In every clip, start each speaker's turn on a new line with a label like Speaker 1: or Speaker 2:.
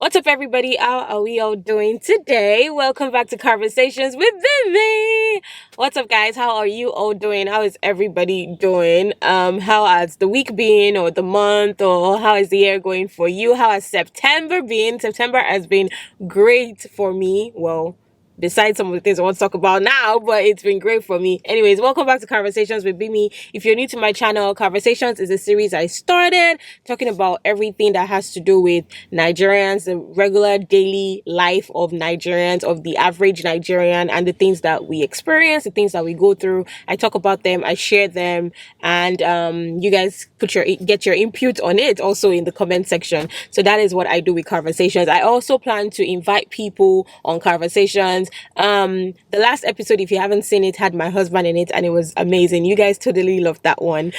Speaker 1: What's up, everybody? How are we all doing today? Welcome back to Conversations with Bemi. What's up, guys? How are you all doing? How is everybody doing? How has the week been, or the month, or how is the year going for you? How has September been? September has been great for me. Well, besides some of the things I want to talk about now, but it's been great for me. Anyways, welcome back to Conversations with Bimi. If you're new to my channel, Conversations is a series I started talking about everything that has to do with Nigerians, the regular daily life of Nigerians, of the average Nigerian, and the things that we experience, the things that we go through. I talk about them, I share them, and you guys get your input on it also in the comment section. So that is what I do with Conversations. I also plan to invite people on Conversations. The last episode, if you haven't seen it, had my husband in it, and it was amazing. You guys totally loved that one.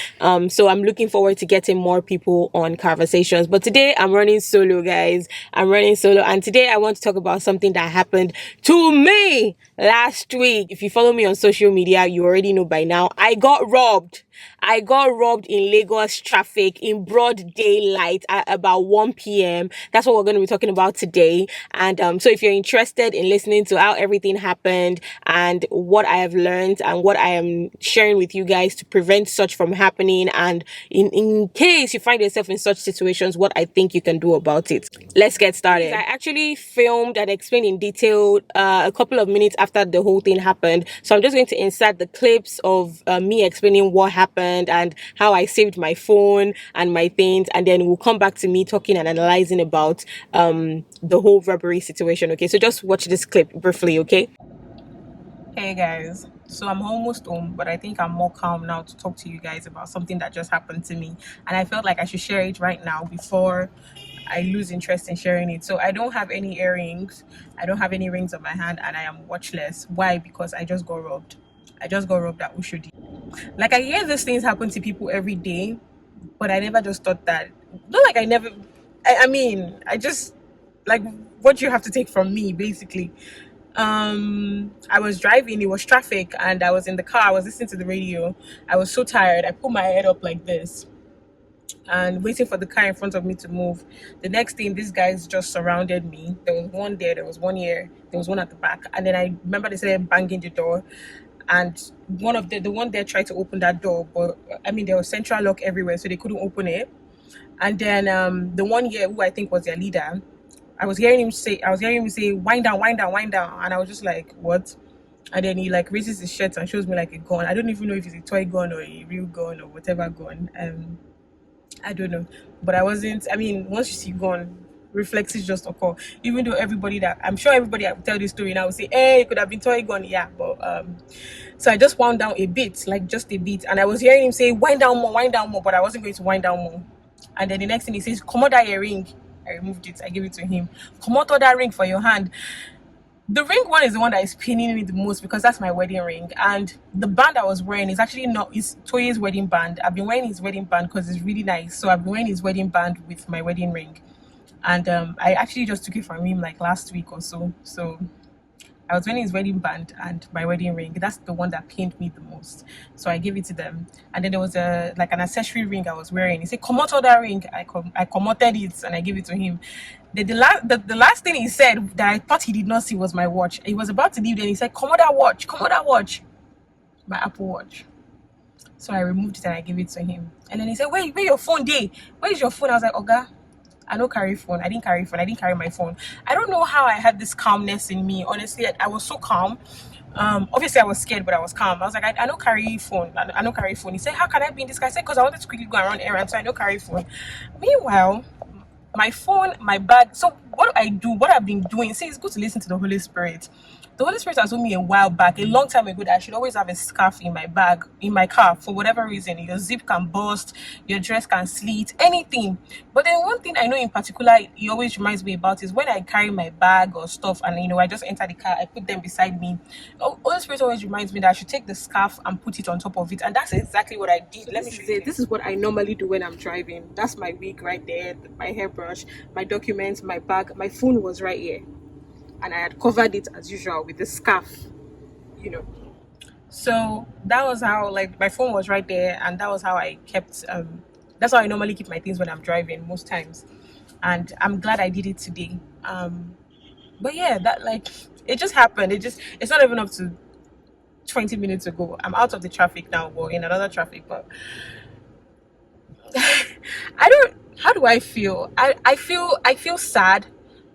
Speaker 1: So I'm looking forward to getting more people on Conversations. But today I'm running solo, guys. I'm running solo, and today I want to talk about something that happened to me last week. If you follow me on social media, you already know by now. I got robbed. I got robbed in Lagos traffic in broad daylight at about 1 p.m. That's what we're going to be talking about today. And so if you're interested in listening to how everything happened and what I have learned and what I am sharing with you guys to prevent such from happening, and in case you find yourself in such situations, what I think you can do about it. Let's get started. I actually filmed and explained in detail a couple of minutes after the whole thing happened. So I'm just going to insert the clips of me explaining what happened and how I saved my phone and my things, and then we'll come back to me talking and analyzing about the whole robbery situation. Okay, so just watch this clip briefly. Okay. Hey guys, so I'm almost home, but I think I'm more calm now to talk to you guys about something that just happened to me, and I felt like I should share it right now before I lose interest in sharing it. So I don't have any earrings, I don't have any rings on my hand, and I am watchless. Why? Because I just got robbed. I just got robbed at Ushodi. Like, I hear these things happen to people every day, but I never just thought that. Not like I never. I mean, I just like, what do you have to take from me, basically. I was driving, it was traffic, and I was in the car, I was listening to the radio. I was so tired, I put my head up like this and waiting for the car in front of me to move. The next thing, these guys just surrounded me. There was one there, there was one here, there was one at the back, and then I remember they started banging the door, and one of the one there tried to open that door, but I mean, there was central lock everywhere, so they couldn't open it. And then the one here, who I think was their leader, I was hearing him say, wind down, wind down, wind down. And I was just like, what? And then he like raises his shirt and shows me like a gun. I don't even know if it's a toy gun or a real gun or whatever gun. I don't know. But I wasn't, I mean, once you see gun, reflexes just occur. Even though I'm sure everybody I will tell this story now will say, hey, it could have been toy gun. Yeah. But so I just wound down a bit, like just a bit. And I was hearing him say, wind down more, but I wasn't going to wind down more. And then the next thing he says, come out that earring. I removed it. I gave it to him. Come out that ring for your hand. The ring one is the one that is paining me the most because that's my wedding ring. And the band I was wearing is actually not, it's Toye's wedding band. I've been wearing his wedding band because it's really nice. So I've been wearing his wedding band with my wedding ring. And I actually just took it from him like last week or so. So I was wearing his wedding band and my wedding ring. That's the one that pained me the most. So I gave it to them. And then there was a like an accessory ring I was wearing. He said, come out of that ring. I commoted it and I gave it to him. The last thing he said that I thought he did not see was my watch. He was about to leave, then he said, come out that watch, come out that watch. My Apple Watch. So I removed it and I gave it to him. And then he said, where your phone day? Where is your phone? I was like, Oga, I don't carry phone. I didn't carry phone. I didn't carry my phone. I don't know how I had this calmness in me. Honestly, I was so calm. Obviously I was scared, but I was calm. I was like, I don't carry phone. I don't carry phone. He said, how can I be in this guy? I said, because I wanted to quickly go around errands, so I don't carry phone. Meanwhile, my phone, my bag. So what I do, what I've been doing, see, it's good to listen to the Holy Spirit. The Holy Spirit has told me a while back, a long time ago, that I should always have a scarf in my bag, in my car, for whatever reason. Your zip can burst, your dress can slit, anything. But then one thing I know in particular, he always reminds me about is when I carry my bag or stuff and, I just enter the car, I put them beside me. Holy Spirit always reminds me that I should take the scarf and put it on top of it. And that's exactly what I did. So let me show you. This is what I normally do when I'm driving. That's my wig right there, my hairbrush, my documents, my bag. My phone was right here. And I had covered it as usual with the scarf. So that was how, like, my phone was right there, and that was how I kept that's how I normally keep my things when I'm driving most times. and I'm glad I did it today. But yeah, that like it just happened. It's not even up to 20 minutes ago. I'm out of the traffic now, or in another traffic, but I don't. How do I feel? I feel sad.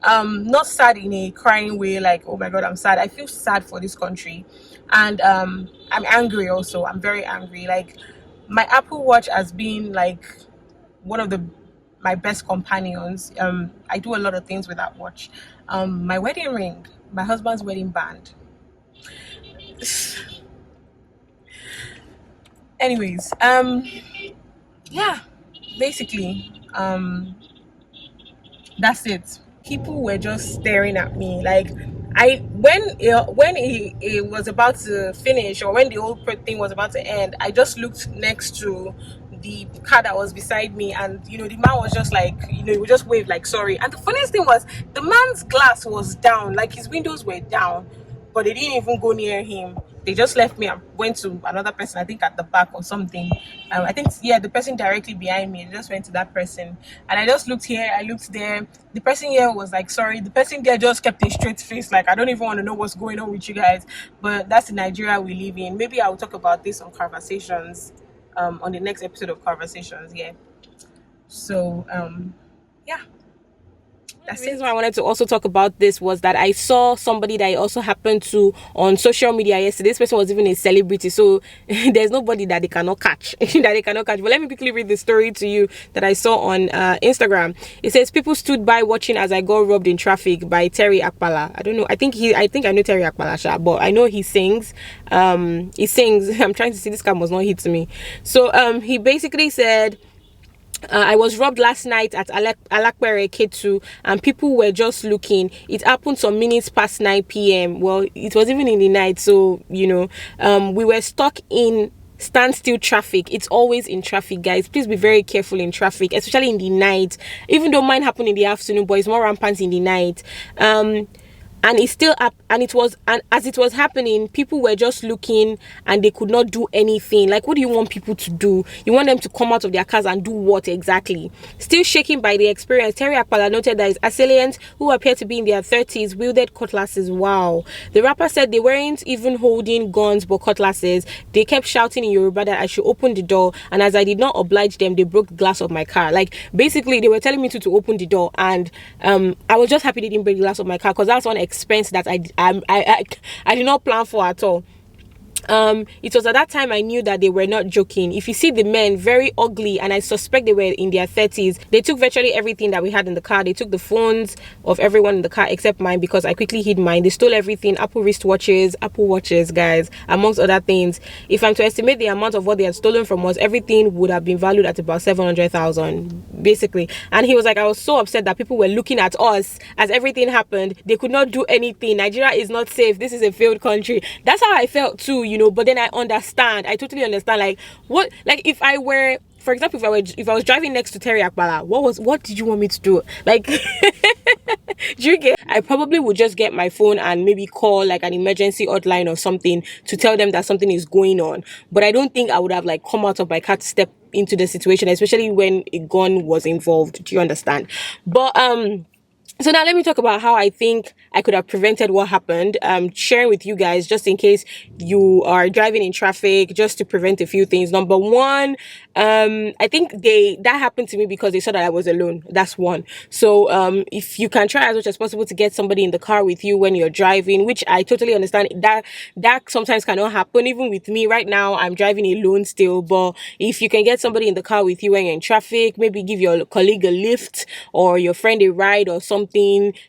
Speaker 1: Not sad in a crying way, like oh my god, I'm sad. I feel sad for this country, and I'm angry also. I'm very angry. Like my Apple Watch has been like one of the my best companions. I do a lot of things with that watch. My wedding ring, my husband's wedding band. Anyways, yeah, basically, that's it. People were just staring at me like I when it was about to finish, or when the whole thing was about to end, I just looked next to the car that was beside me, and the man was just like, he would just wave like sorry. And the funniest thing was the man's glass was down, like his windows were down, but they didn't even go near him. They just left me and went to another person, I think at the back or something. I think, yeah, the person directly behind me. They just went to that person. And I just looked here, I looked there. The person here was like, sorry. The person there just kept a straight face, like, I don't even want to know what's going on with you guys. But that's the Nigeria we live in. Maybe I'll talk about this on Conversations, on the next episode of Conversations, yeah. So, yeah. That's the reason why I wanted to also talk about this was that I saw somebody that I also happened to on social media yesterday. This person was even a celebrity, so there's nobody that they cannot catch. That they cannot catch. But let me quickly read the story to you that I saw on Instagram. It says people stood by watching as I got robbed in traffic by Terry Akpala. I don't know. I think I know Terry Akpala, but I know he sings. He sings. I'm trying to see, this cam was not hit to me. So he basically said, I was robbed last night at Alakwere K2, and people were just looking. It happened some minutes past 9 p.m. Well, it was even in the night, so we were stuck in standstill traffic. It's always in traffic, guys. Please be very careful in traffic, especially in the night. Even though mine happened in the afternoon, but it's more rampant in the night. And it's still up, and as it was happening, people were just looking and they could not do anything. Like, what do you want people to do? You want them to come out of their cars and do what exactly? Still shaken by the experience, Terry Akpala noted that his assailants, who appeared to be in their 30s, wielded cutlasses. Wow. The rapper said they weren't even holding guns but cutlasses. They kept shouting in Yoruba that I should open the door, and as I did not oblige them, they broke the glass of my car. Like, basically they were telling me to open the door, and I was just happy they didn't break the glass of my car, because that's one expense that I did not plan for at all. It was at that time I knew that they were not joking. If you see the men, very ugly, and I suspect they were in their 30s. They took virtually everything that we had in the car. They took the phones of everyone in the car except mine, because I quickly hid mine. They stole everything: Apple watches, guys, amongst other things. If I'm to estimate the amount of what they had stolen from us, everything would have been valued at about 700,000, basically. And he was like, I was so upset that people were looking at us as everything happened. They could not do anything. Nigeria is not safe. This is a failed country. That's how I felt too, but then I totally understand. Like, what, like, if I were, for example, if I was driving next to Terry Akbala, what did you want me to do? Like, do you get? I probably would just get my phone and maybe call like an emergency hotline or something to tell them that something is going on. But I don't think I would have like come out of my car to step into the situation, especially when a gun was involved. Do you understand? But so now let me talk about how I think I could have prevented what happened. Sharing with you guys, just in case you are driving in traffic, just to prevent a few things. Number one, I think that happened to me because they saw that I was alone. That's one. So if you can try as much as possible to get somebody in the car with you when you're driving, which I totally understand, that sometimes cannot happen. Even with me right now, I'm driving alone still. But if you can get somebody in the car with you when you're in traffic, maybe give your colleague a lift or your friend a ride or something.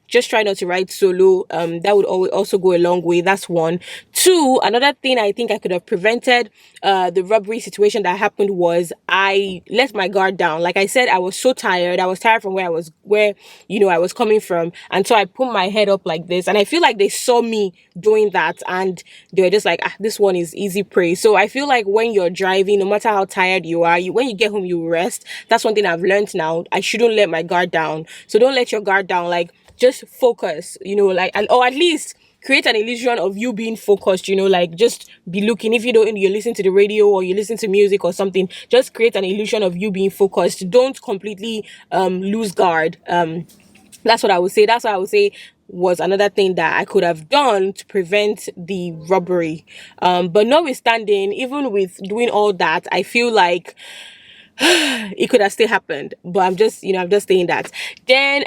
Speaker 1: Just try not to ride solo. That would also go a long way. That's one. Two, another thing I think I could have prevented the robbery situation that happened was I let my guard down. Like I said, I was so tired. I was tired from where I was coming from, and so I put my head up like this, and I feel like they saw me doing that, and they were just like, this one is easy prey. So I feel like when you're driving, no matter how tired you are, when you get home, you rest. That's one thing I've learned now. I shouldn't let my guard down. So don't let your guard down. Like, just focus, like, or at least create an illusion of you being focused, like just be looking. If you don't, you listen to the radio or you listen to music or something, just create an illusion of you being focused. Don't completely lose guard. That's what I would say. That's what I would say was another thing that I could have done to prevent the robbery. But notwithstanding, even with doing all that, I feel like it could have still happened. But I'm just saying that. Then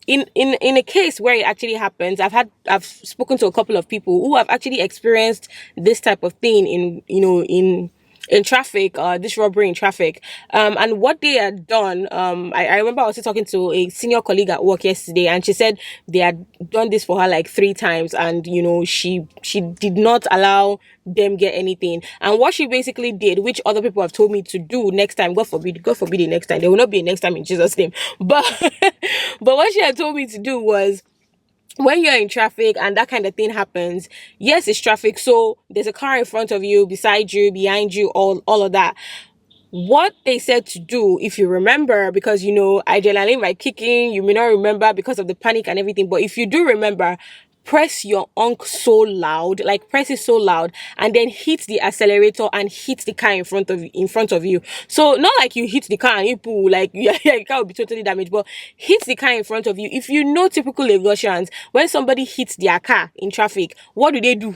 Speaker 1: in a case where it actually happens, I've spoken to a couple of people who have actually experienced this type of thing in traffic, this robbery in traffic. And what they had done, I remember I was talking to a senior colleague at work yesterday, and she said they had done this for her like 3 times, and she did not allow them get anything. And what she basically did, which other people have told me to do next time, God forbid the next time, there will not be a next time in Jesus' name. But but what she had told me to do was, when you're in traffic and that kind of thing happens, yes, it's traffic, so there's a car in front of you, beside you, behind you, all of that. What they said to do, if you remember, because adrenaline might kick in, you may not remember because of the panic and everything, but if you do remember, press your unk so loud, like press it so loud, and then hit the accelerator and hit the car in front of you. So not like you hit the car and you pull, like your car will be totally damaged, but hit the car in front of you. If you know typical Lagosians, when somebody hits their car in traffic, what do?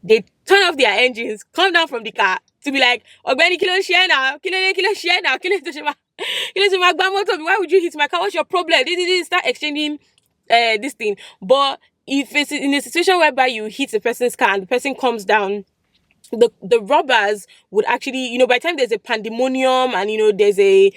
Speaker 1: They turn off their engines, come down from the car to be like, Gbemi, kilo share now, kilo share now, why would you hit my car? What's your problem? Start exchanging this thing. But if it's in a situation whereby you hit the person's car and the person comes down, the robbers would actually, by the time there's a pandemonium and there's a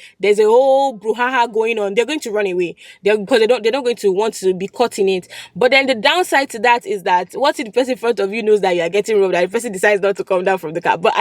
Speaker 1: whole brouhaha going on, they're going to run away. Because they're not going to want to be caught in it. But then the downside to that is that what if the person in front of you knows that you are getting robbed and the person decides not to come down from the car? But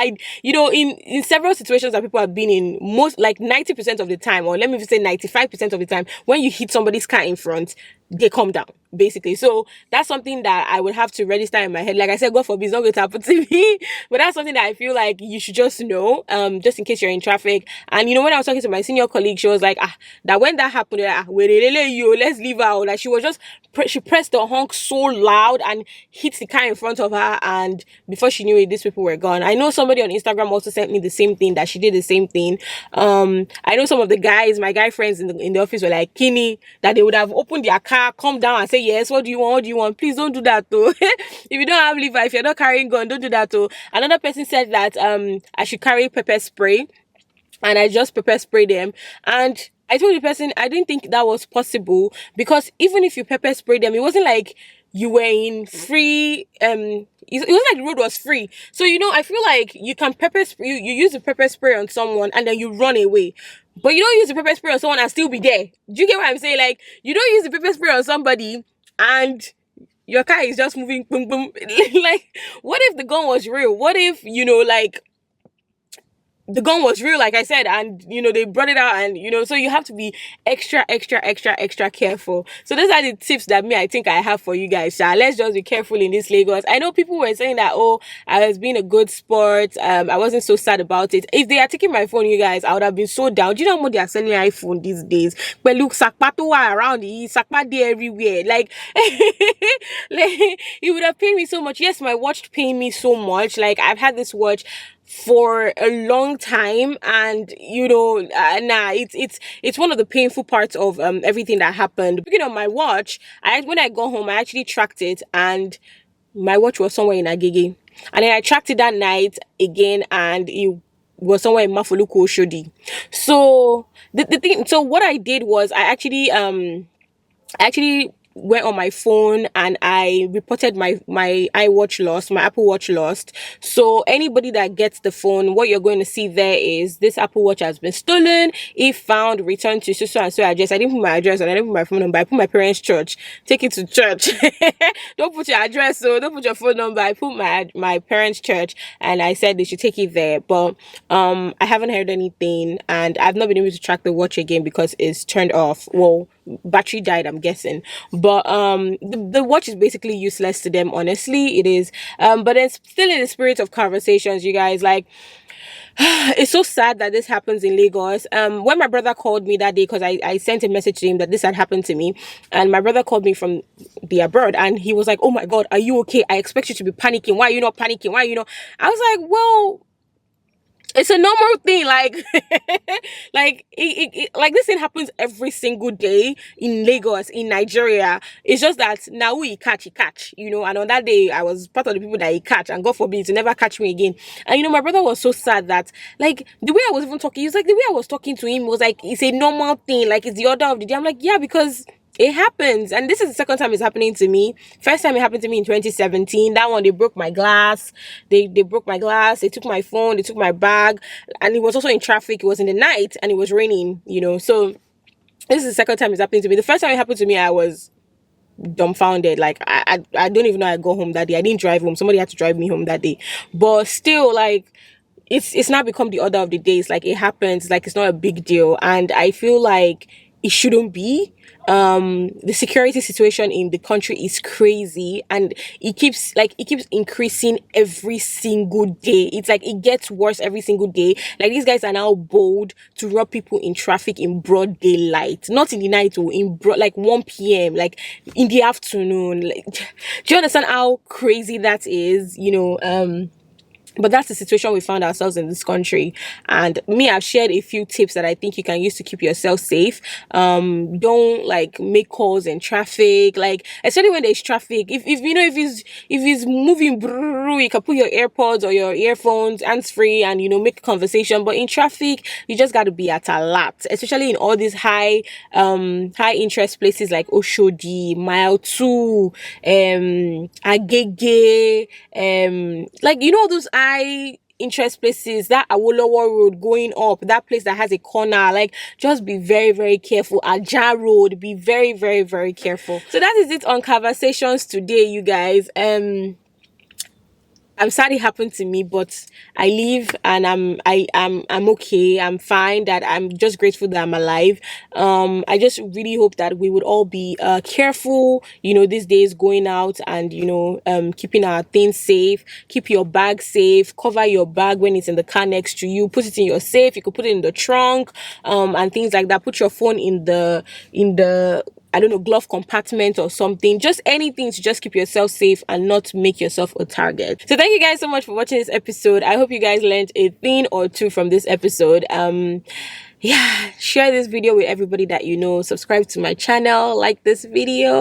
Speaker 1: in several situations that people have been in, most like 90% of the time, or let me say 95% of the time, when you hit somebody's car in front, they come down, basically. So that's something that I would have to register in my head. Like I said, God forbid, it's not going to happen to me. But that's something that I feel like you should just know, just in case you're in traffic. And when I was talking to my senior colleague, she was like, that when that happened, let's leave her. Like she was just, she pressed the honk so loud and hit the car in front of her. And before she knew it, these people were gone. I know somebody on Instagram also sent me the same thing, that she did the same thing. I know some of the guys, my guy friends in the office were like, Kini, that they would have opened their car, come down and say, yes, what do you want? Please don't do that though. If you don't have liver, if you're not carrying gun, don't do that though. Another person said that I should carry pepper spray, and I just pepper spray them. And I told the person I didn't think that was possible, because even if you pepper spray them, it wasn't like you were in free it wasn't like the road was free. So I feel like you can pepper spray, you use the pepper spray on someone and then you run away. But you don't use the pepper spray on someone and still be there. Do you get what I'm saying? Like, you don't use the pepper spray on somebody and your car is just moving, boom, boom. Like, what if the gun was real? What if, like, the gun was real, like I said, and they brought it out, and so you have to be extra careful. So those are the tips that I think I have for you guys. So let's just be careful in this Lagos. I know people were saying that, I was being a good sport, I wasn't so sad about it. If they are taking my phone, you guys, I would have been so down. Do you know how much they are selling iPhone these days? But look, sakpato around the sakpa there everywhere. Like, it would have paid me so much. Yes, my watch paid me so much. Like, I've had this watch for a long time, and it's one of the painful parts of everything that happened. Speaking of my watch, when I got home, I actually tracked it, and my watch was somewhere in Agege, and then I tracked it that night again, and it was somewhere in Mafoluku Oshodi. So so what I did was I actually went on my phone and I reported my iWatch lost, my Apple Watch lost. So anybody that gets the phone, what you're going to see there is this Apple Watch has been stolen. If found, return to so and so address. I didn't put my address and I didn't put my phone number. I put my parents' church. Take it to church. Don't put your address, so don't put your phone number. I put my parents' church and I said they should take it there. But I haven't heard anything, and I've not been able to track the watch again because it's turned off. Well, battery died, I'm guessing. But the watch is basically useless to them, honestly. It is. But then still in the spirit of conversations, you guys, like, it's so sad that this happens in Lagos. When my brother called me that day, because I sent a message to him that this had happened to me, and my brother called me from the abroad, and he was like, "Oh my God, are you okay? I expect you to be panicking. Why are you not panicking? Why are you not?" I was like, "Well, it's a normal thing, like like this thing happens every single day in Lagos, in Nigeria. It's just that now we catch, and on that day I was part of the people that he catch, and God forbid to never catch me again. And my brother was so sad that, like, the way I was even talking, he was like, the way I was talking to him was like, it's a normal thing, like it's the order of the day. I'm like, yeah, because it happens. And this is the second time it's happening to me. First time it happened to me in 2017. That one, they broke my glass. They broke my glass. They took my phone. They took my bag. And it was also in traffic. It was in the night and it was raining, So this is the second time it's happening to me. The first time it happened to me, I was dumbfounded. Like, I don't even know I go home that day. I didn't drive home. Somebody had to drive me home that day. But still, like, it's now become the order of the day. It's like, it happens. Like, it's not a big deal. And I feel like it shouldn't be. The security situation in the country is crazy, and it keeps increasing every single day. It's like it gets worse every single day. Like, these guys are now bold to rob people in traffic in broad daylight, not in the night, or in broad, like 1 p.m., like in the afternoon. Like, do you understand how crazy that is? But that's the situation we found ourselves in this country. And me, I've shared a few tips that I think you can use to keep yourself safe. Don't like make calls in traffic, like, especially when there's traffic. If it's moving, you can put your AirPods or your earphones hands free and make a conversation. But in traffic, you just got to be at alert, especially in all these high interest places like Oshodi, Mile 2, Agege, like, all those high interest places, that Awolowo Road going up, that place that has a corner. Like, just be very, very careful. Aja Road, be very, very, very careful. So that is it on Conversations today, you guys. I'm sad it happened to me, but I live and I'm okay. I'm fine. That I'm just grateful that I'm alive. I just really hope that we would all be careful, these days, going out and keeping our things safe. Keep your bag safe. Cover your bag when it's in the car next to you. Put it in your safe. You could put it in the trunk, and things like that. Put your phone in the I don't know, glove compartment or something. Just anything to just keep yourself safe and not make yourself a target. So thank you guys so much for watching this episode. I hope you guys learned a thing or two from this episode. Yeah, share this video with everybody that you know. Subscribe to my channel, like this video.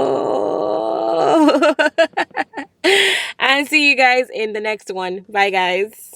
Speaker 1: And see you guys in the next one. Bye, guys.